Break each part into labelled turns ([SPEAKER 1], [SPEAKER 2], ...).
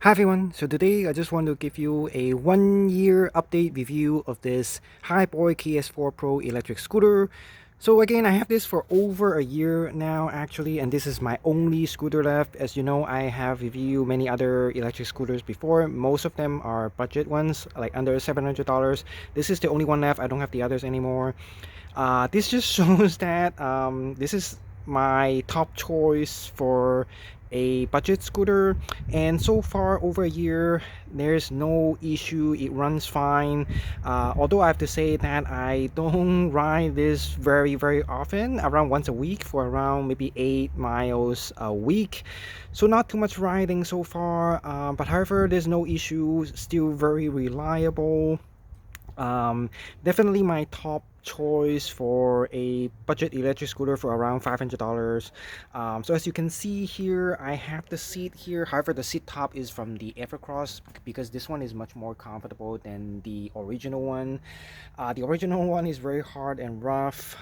[SPEAKER 1] Hi everyone, so today I just want to give you a 1 year update review of this Hiboy KS4 Pro electric scooter. So again, I have this for over a year now actually, and this is my only scooter left. As you know, I have reviewed many other electric scooters before. Most of them are budget ones, like under $700. This is the only one left. I don't have the others anymore. This just shows that this is my top choice for a budget scooter, and so far over a year there's no issue. It runs fine, although I have to say that I don't ride this very often, around once a week for around maybe 8 miles a week, so not too much riding so far, but however there's no issue, still very reliable. um, Definitely my top choice for a budget electric scooter for around $500. So as you can see here, I have the seat here. However, the seat top is from the Evercross because this one is much more comfortable than the original one. The original one is very hard and rough,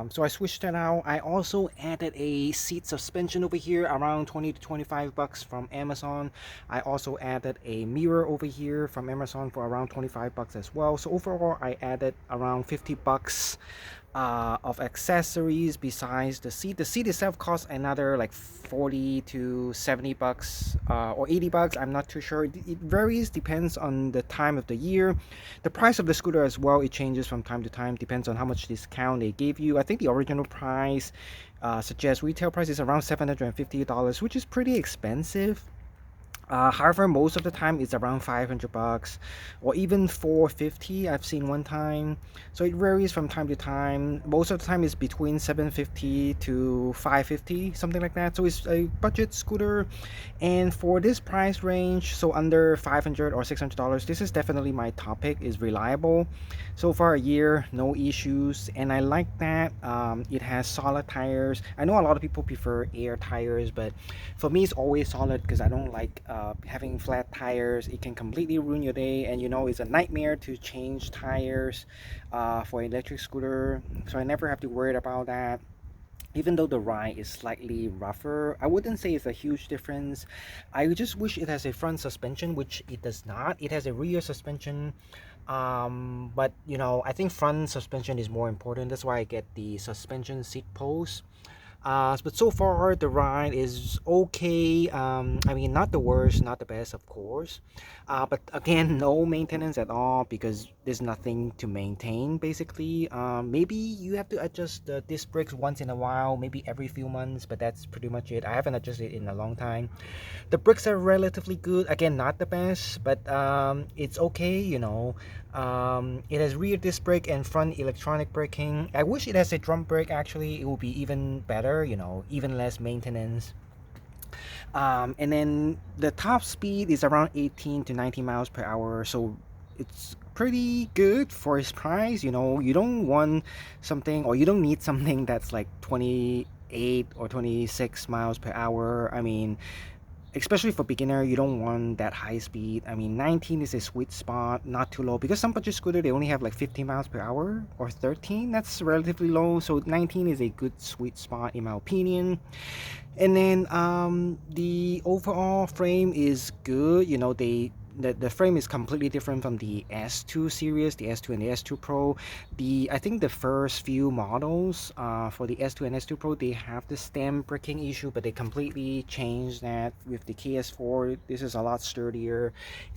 [SPEAKER 1] so I switched that out. I also added a seat suspension over here, around 20 to 25 bucks from Amazon. I also added a mirror over here from Amazon for around 25 bucks as well. So overall, I added around 50 bucks of accessories besides the seat. The seat itself costs another like 40 to 70 bucks, or 80 bucks. I'm not too sure. It varies, depends on the time of the year. The price of the scooter as well, it changes from time to time, depends on how much discount they gave you. I think the original price, suggests retail price is around $750, which is pretty expensive. However, most of the time it's around 500 bucks or even 450. I've seen one time. So it varies from time to time. Most of the time it's between 750 to 550, something like that. So it's a budget scooter. And for this price range, so under 500 or $600, this is definitely my top pick. Is reliable. So far a year, no issues. And I like that it has solid tires. I know a lot of people prefer air tires, but for me it's always solid because I don't like having flat tires. It can completely ruin your day, and you know it's a nightmare to change tires for an electric scooter, so I never have to worry about that. Even though the ride is slightly rougher, I wouldn't say it's a huge difference. I just wish it has a front suspension, which it does not. It has a rear suspension, but you know, I think front suspension is more important. That's why I get the suspension seat post. But so far the ride is okay. I mean, not the worst, not the best, of course. But again, no maintenance at all because there's nothing to maintain basically. Maybe you have to adjust the disc brakes once in a while, maybe every few months, but that's pretty much it. I haven't adjusted it in a long time. The brakes are relatively good. Again, not the best, but it's okay, you know. It has rear disc brake and front electronic braking. I wish it has a drum brake actually. It would be even better, you know, even less maintenance. And then the top speed is around 18 to 19 miles per hour, so it's pretty good for its price. You know, you don't want something, or you don't need something that's like 28 or 26 miles per hour. I mean, especially for beginner, you don't want that high speed. I mean, 19 is a sweet spot, not too low, because some budget scooter they only have like 15 miles per hour or 13. That's relatively low, so 19 is a good sweet spot in my opinion. And then the overall frame is good. You know, the frame is completely different from the S2 series, the S2 and the S2 Pro. I think the first few models for the S2 and S2 Pro, they have the stem braking issue, but they completely changed that with the KS4. This is a lot sturdier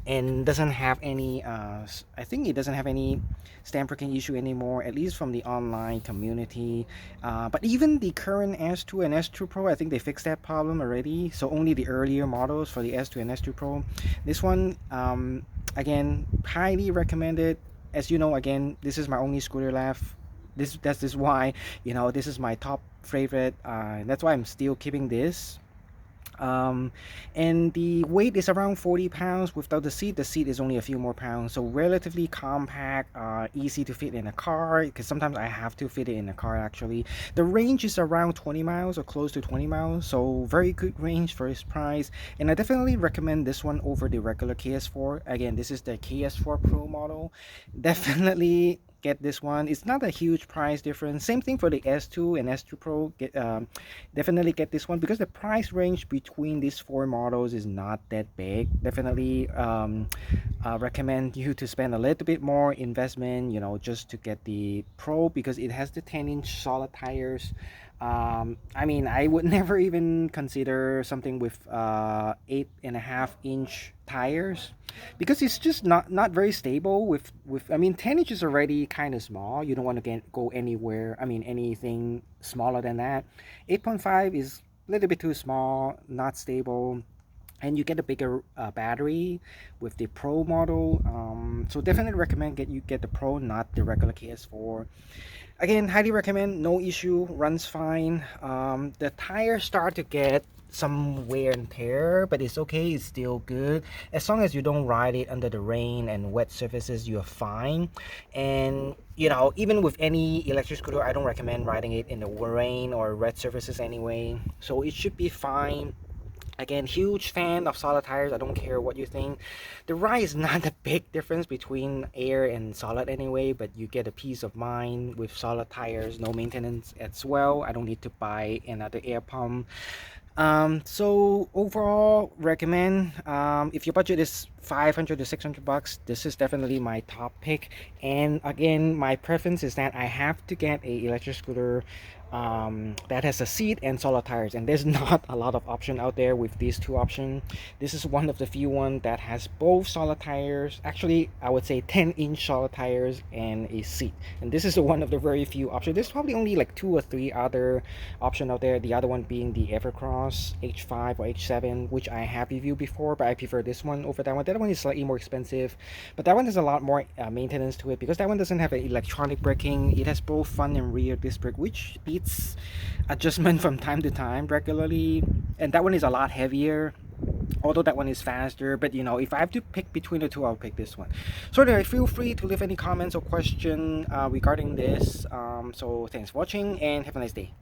[SPEAKER 1] and doesn't have any I think it doesn't have any stem braking issue anymore, at least from the online community. But even the current S2 and S2 Pro, I think they fixed that problem already, so only the earlier models for the S2 and S2 Pro. This one, again, highly recommended. As you know, again, this is my only scooter left. That's why, you know, this is my top favorite. That's why I'm still keeping this. um and the weight is around 40 pounds without the seat. The seat is only a few more pounds, so relatively compact, easy to fit in a car, because sometimes I have to fit it in a car actually. The range is around 20 miles or close to 20 miles, so very good range for its price, and I definitely recommend this one over the regular KS4. Again, this is the KS4 Pro model. Definitely get this one. It's not a huge price difference. Same thing for the S2 and S2 Pro. Definitely get this one because the price range between these four models is not that big. Definitely recommend you to spend a little bit more investment, you know, just to get the Pro because it has the 10-inch solid tires. I mean, I would never even consider something with 8.5-inch tires because it's just not very stable with I mean 10 inches already kind of small. You don't want to go anywhere, I mean anything smaller than that. 8.5 is a little bit too small, not stable, and you get a bigger battery with the Pro model. So definitely recommend you get the Pro, not the regular KS4. Again, highly recommend, no issue, runs fine. The tires start to get some wear and tear, but it's okay, it's still good as long as you don't ride it under the rain and wet surfaces. You're fine. And you know, even with any electric scooter, I don't recommend riding it in the rain or wet surfaces anyway, so it should be fine. Again, huge fan of solid tires. I don't care what you think. The ride is not a big difference between air and solid anyway, but you get a peace of mind with solid tires, no maintenance as well. I don't need to buy another air pump. So overall recommend, if your budget is 500 to 600 bucks, this is definitely my top pick. And again, my preference is that I have to get a electric scooter that has a seat and solid tires, and there's not a lot of option out there with these two options. This is one of the few one that has both solid tires, actually I would say 10-inch solid tires and a seat, and this is one of the very few options. There's probably only like 2 or 3 other option out there, the other one being the Evercross H5 or H7, which I have reviewed before, but I prefer this one over that one. That one is slightly more expensive, but that one has a lot more maintenance to it because that one doesn't have an electronic braking. It has both front and rear disc brake, which beats adjustment from time to time regularly, and that one is a lot heavier, although that one is faster. But you know, if I have to pick between the two, I'll pick this one. So anyway, feel free to leave any comments or question regarding this. So thanks for watching and have a nice day.